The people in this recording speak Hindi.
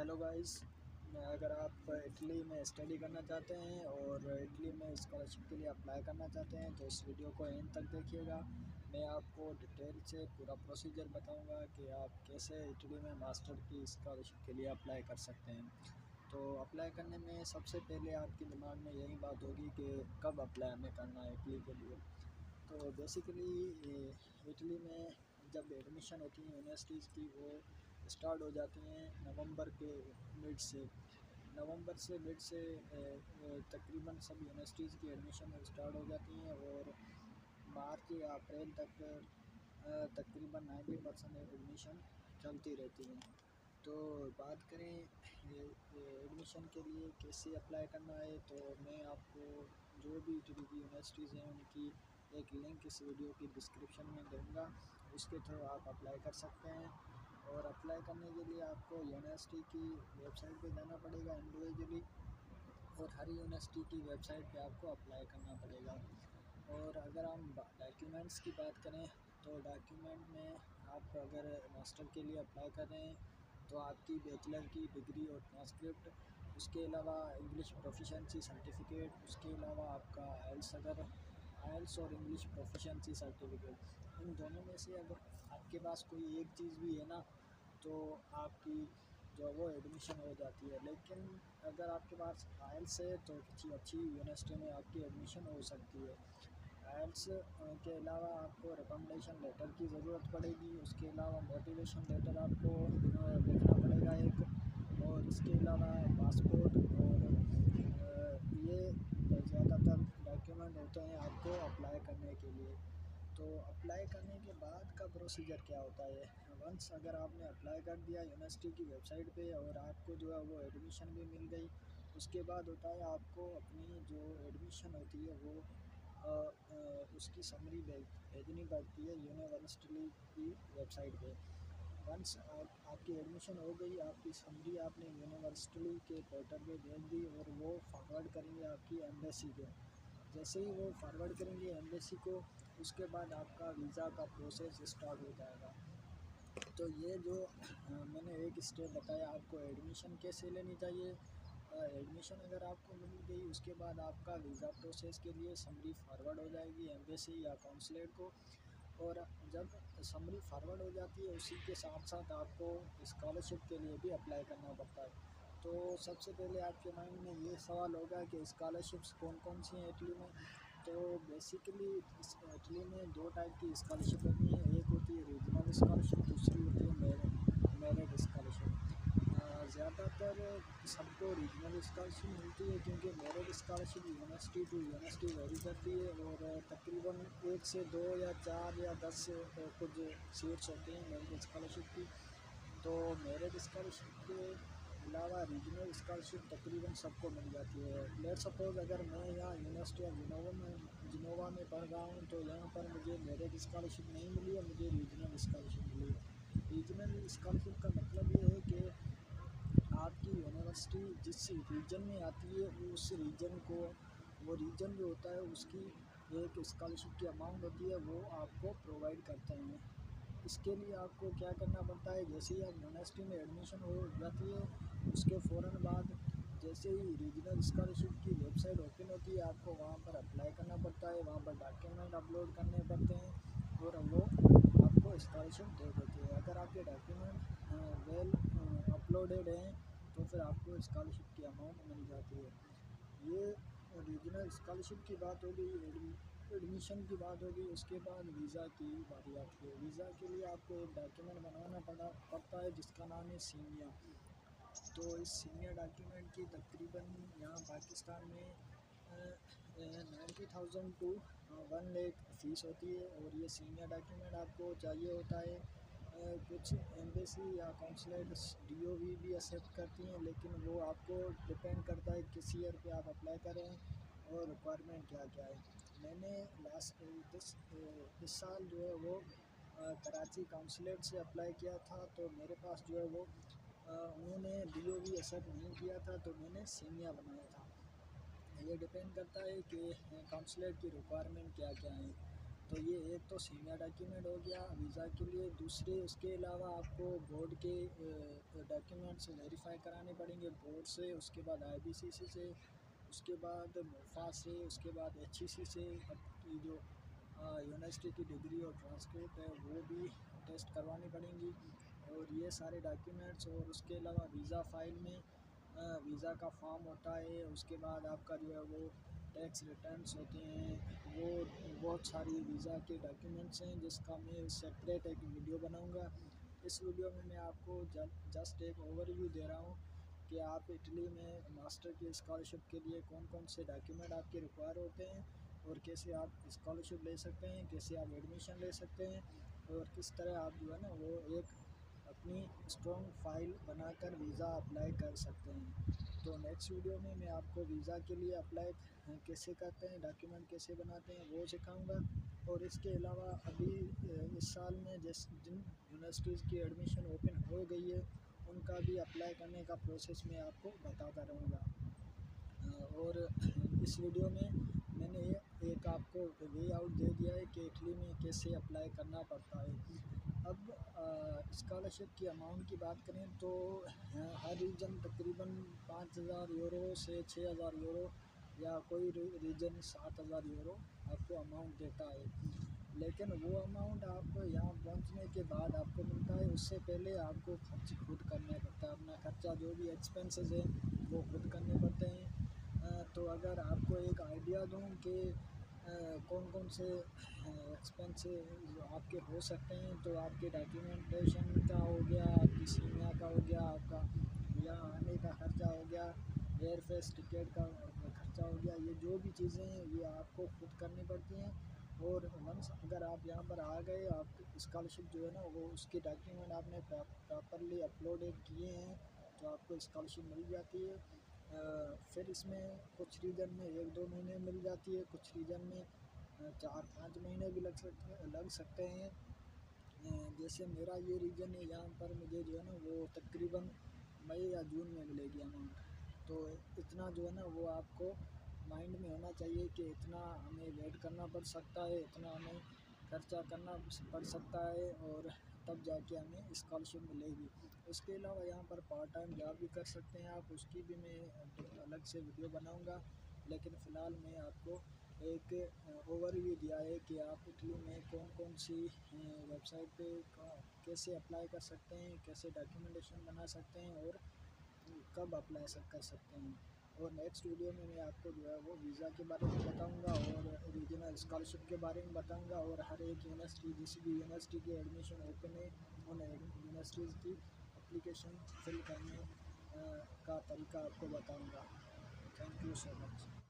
Hello guys. अगर आप इटली में स्टडी करना चाहते हैं और इटली में स्कॉलरशिप के लिए अप्लाई करना चाहते हैं तो इस वीडियो को एंड तक देखिएगा। मैं आपको डिटेल से पूरा प्रोसीजर बताऊंगा कि आप कैसे इटली में मास्टर की स्कॉलरशिप के लिए अप्लाई कर सकते हैं। तो अप्लाई करने में सबसे पहले आपके दिमाग में यही बात होगी कि कब अप्लाई हमें करना है इटली के लिए। तो बेसिकली इटली में जब एडमिशन होती है यूनिवर्सिटीज़ की, वो स्टार्ट हो जाती हैं नवंबर के मिड से तकरीबन सब यूनिवर्सिटीज़ की एडमिशन स्टार्ट हो जाती हैं और मार्च या अप्रैल तक तकरीबन 90% एडमिशन चलती रहती हैं। तो बात करें एडमिशन के लिए कैसे अप्लाई करना है, तो मैं आपको जो भी इटली की यूनिवर्सिटीज़ हैं उनकी एक लिंक इस वीडियो की डिस्क्रिप्शन में दूंगा, उसके थ्रू आप अप्लाई कर सकते हैं। और अप्लाई करने के लिए आपको यूनिवर्सिटी की वेबसाइट पे जाना पड़ेगा इंडिविजुअली, और हर यूनिवर्सिटी की वेबसाइट पे आपको अप्लाई करना पड़ेगा। और अगर हम डॉक्यूमेंट्स की बात करें तो डॉक्यूमेंट में आप अगर मास्टर के लिए अप्लाई कर रहे हैं तो आपकी बैचलर की डिग्री और ट्रांसक्रिप्ट, उसके अलावा इंग्लिश प्रोफिशिएंसी सर्टिफिकेट, उसके अलावा आपका आइल्स और इंग्लिश प्रोफिशिएंसी सर्टिफिकेट, इन दोनों में से अगर आपके पास कोई एक चीज़ भी है ना तो आपकी जो वो एडमिशन हो जाती है। लेकिन अगर आपके पास आइल्स है तो किसी अच्छी यूनिवर्सिटी में आपकी एडमिशन हो सकती है। आइल्स के अलावा आपको रिकमेंडेशन लेटर की ज़रूरत पड़ेगी, उसके अलावा मोटिवेशन लेटर आपको देखना पड़ेगा एक, और इसके अलावा पासपोर्ट, और ये ज़्यादातर डॉक्यूमेंट होते हैं आपको अप्लाई करने के लिए। तो अप्लाई करने के बाद का प्रोसीजर क्या होता है, वंस अगर आपने अप्लाई कर दिया यूनिवर्सिटी की वेबसाइट पे और आपको जो है वो एडमिशन भी मिल गई, उसके बाद होता है आपको अपनी जो एडमिशन होती है वो उसकी समरी भेजनी पड़ती है यूनिवर्सिटी की वेबसाइट पे। वंस आपकी एडमिशन हो गई, आपकी समरी आपने यूनिवर्सिटी के पोर्टल पे भेज दी और वो फॉरवर्ड करेंगे आपकी एम्बेसी को। जैसे ही वो फॉरवर्ड करेंगे एम्बेसी को, उसके बाद आपका वीज़ा का प्रोसेस स्टार्ट हो जाएगा। तो ये जो मैंने एक स्टेप बताया आपको एडमिशन कैसे लेनी चाहिए। एडमिशन अगर आपको मिल गई, उसके बाद आपका वीज़ा प्रोसेस के लिए समरी फॉरवर्ड हो जाएगी एम्बेसी या काउंसलेट को। और जब समरी फॉरवर्ड हो जाती है उसी के साथ साथ आपको स्कॉलरशिप के लिए भी अप्लाई करना पड़ता है। तो सबसे पहले आपके माइंड में ये सवाल होगा कि स्कॉलरशिप्स कौन कौन सी हैं इटली में। तो बेसिकली इटली में दो टाइप की स्कॉलरशिप होती हैं, एक होती है रीजनल स्कॉलरशिप, दूसरी होती है मेरिट स्कॉलरशिप। ज़्यादातर सबको रीजनल स्कॉलरशिप मिलती है क्योंकि merit scholarship university to university vary करती है, और तकरीबन 1 से 2 या 4 या 10 कुछ सीट्स होती हैं मेरिट स्कॉलरशिप की। तो मेरिट स्कॉलरशिप के अलावा रीजनल स्कॉलरशिप तकरीबन सबको मिल जाती है। लेट सपोज अगर मैं यहाँ यूनिवर्सिटी ऑफ जिनोवा में पढ़ रहा हूँ तो यहाँ पर मुझे मेरिट स्कॉलरशिप नहीं मिली है, मुझे रीजनल स्कॉलरशिप मिली है। रीजनल स्कॉलरशिप का मतलब ये है कि आपकी यूनिवर्सिटी जिस रीजन में आती है उस रीजन को, वो रीजन जो होता है उसकी एक स्कॉलरशिप की अमाउंट होती है, वो आपको प्रोवाइड करते हैं। इसके लिए आपको क्या करना पड़ता है, जैसे ही आप यूनिवर्सिटी में एडमिशन हो जाती है उसके फ़ौरन बाद जैसे ही रीजनल स्कॉलरशिप की वेबसाइट ओपन होती है आपको वहाँ पर अप्लाई करना पड़ता है, वहाँ पर डॉक्यूमेंट अपलोड करने पड़ते हैं और वो आपको स्कॉलरशिप दे देते हैं। अगर आपके डॉक्यूमेंट वेल अपलोडेड हैं तो फिर आपको स्कॉलरशिप की अमाउंट मिल जाती है। ये रीजनल स्कॉलरशिप की बात हो गई, एडमिशन की बात होगी। उसके बाद वीज़ा की बारी आती है। वीज़ा के लिए आपको एक डॉक्यूमेंट बनवाना पड़ता है जिसका नाम है सीनिया। तो इस सीनियर डॉक्यूमेंट की तकरीबन यहाँ पाकिस्तान में 90,000 टू 1 लाख फ़ीस होती है, और ये सीनियर डॉक्यूमेंट आपको चाहिए होता है। कुछ एम्बेसी या कौंसलेट्स डीओवी भी एक्सेप्ट करती हैं, लेकिन वो आपको डिपेंड करता है किस ईयर पे आप अप्लाई करें और रिक्वायरमेंट क्या क्या है। मैंने इस साल जो है वो कराची काउंसलेट से अप्लाई किया था, तो मेरे पास जो है वो उन्होंने डीओवी एक्सेप्ट नहीं किया था, तो मैंने सीनिया बनाया था। ये डिपेंड करता है कि काउंसलेट की रिक्वायरमेंट क्या क्या है। तो ये एक तो सीनियर डॉक्यूमेंट हो गया वीज़ा के लिए। दूसरे उसके अलावा आपको बोर्ड के डॉक्यूमेंट्स वेरीफाई कराने पड़ेंगे बोर्ड से, उसके बाद IBCC से, उसके बाद मोफा से, उसके बाद HEC से। आपकी जो यूनिवर्सिटी की डिग्री और ट्रांसक्रिप्ट है वो भी टेस्ट करवानी पड़ेंगी। और ये सारे डॉक्यूमेंट्स, और उसके अलावा वीज़ा फाइल में वीज़ा का फॉर्म होता है। उसके बाद आपका जो है वो टैक्स रिटर्न्स होते हैं। वो बहुत सारी वीज़ा के डॉक्यूमेंट्स हैं जिसका मैं सेपरेट एक वीडियो बनाऊंगा। इस वीडियो में मैं आपको जस्ट एक ओवरव्यू दे रहा हूँ कि आप इटली में मास्टर की स्कॉलरशिप के लिए कौन कौन से डॉक्यूमेंट आपके रिक्वायर होते हैं, और कैसे आप स्कॉलरशिप ले सकते हैं, कैसे आप एडमिशन ले सकते हैं, और किस तरह आप जो है ना वो एक अपनी स्ट्रॉन्ग फाइल बनाकर वीज़ा अप्लाई कर सकते हैं। तो नेक्स्ट वीडियो में मैं आपको वीज़ा के लिए अप्लाई कैसे करते हैं, डॉक्यूमेंट कैसे बनाते हैं वो सिखाऊंगा। और इसके अलावा अभी इस साल में जिन यूनिवर्सिटीज़ की एडमिशन ओपन हो गई है उनका भी अप्लाई करने का प्रोसेस मैं आपको बताता रहूँगा। और इस वीडियो में मैंने एक आपको वे आउट दे दिया है कि इटली में कैसे अप्लाई करना पड़ता है। अब स्कॉलरशिप की अमाउंट की बात करें तो हर रीजन तकरीबन 5,000 यूरो से 6,000 यूरो, या कोई रीजन 7,000 यूरो आपको अमाउंट देता है। लेकिन वो अमाउंट आप यहाँ पहुँचने के बाद आपको मिलता है, उससे पहले आपको खर्च खुद करना पड़ता है। अपना खर्चा जो भी एक्सपेंसेस है वो खुद करने पड़ते हैं। तो अगर आपको एक आइडिया दूँ कि कौन कौन से एक्सपेंसेस आपके हो सकते हैं, तो आपके डॉक्यूमेंटेशन का हो गया, आपकी सीमा का हो गया, आपका यहाँ आने का खर्चा हो गया, एयरफेस टिकट का खर्चा हो गया, ये जो भी चीज़ें हैं ये आपको खुद करनी पड़ती हैं। और वंस अगर आप यहाँ पर आ गए, आप स्कॉलरशिप जो है ना वो उसके डॉक्यूमेंट आपने प्रॉपरली अपलोडेड किए हैं तो आपको स्कॉलरशिप मिल जाती है। फिर इसमें कुछ रीजन में 1-2 महीने मिल जाती है, कुछ रीजन में 4-5 महीने भी लग सकते हैं। जैसे मेरा ये रीजन है, यहाँ पर मुझे जो है ना वो तकरीबन मई या जून में मिलेगी अमाउंट। तो इतना जो है ना वो आपको माइंड में होना चाहिए कि इतना हमें वेट करना पड़ सकता है, इतना हमें खर्चा करना पड़ सकता है, और तब जाके हमें स्कॉलरशिप मिलेगी। उसके अलावा यहाँ पर पार्ट टाइम जॉब भी कर सकते हैं आप, उसकी भी मैं अलग से वीडियो बनाऊँगा। लेकिन फ़िलहाल मैं आपको एक ओवरव्यू दिया है कि आप इटली में कौन कौन सी वेबसाइट पे कैसे अप्लाई कर सकते हैं, कैसे डॉक्यूमेंटेशन बना सकते हैं, और कब अप्लाई कर सकते हैं। और नेक्स्ट वीडियो में मैं आपको जो है वो वीज़ा के बारे में बताऊंगा, और रीजनल स्कॉलरशिप के बारे में बताऊंगा, और हर एक यूनिवर्सिटी जिस भी यूनिवर्सिटी की एडमिशन ओपन है उन यूनिवर्सिटीज़ की एप्लीकेशन फिल करने का तरीका आपको बताऊंगा। Thank you so much.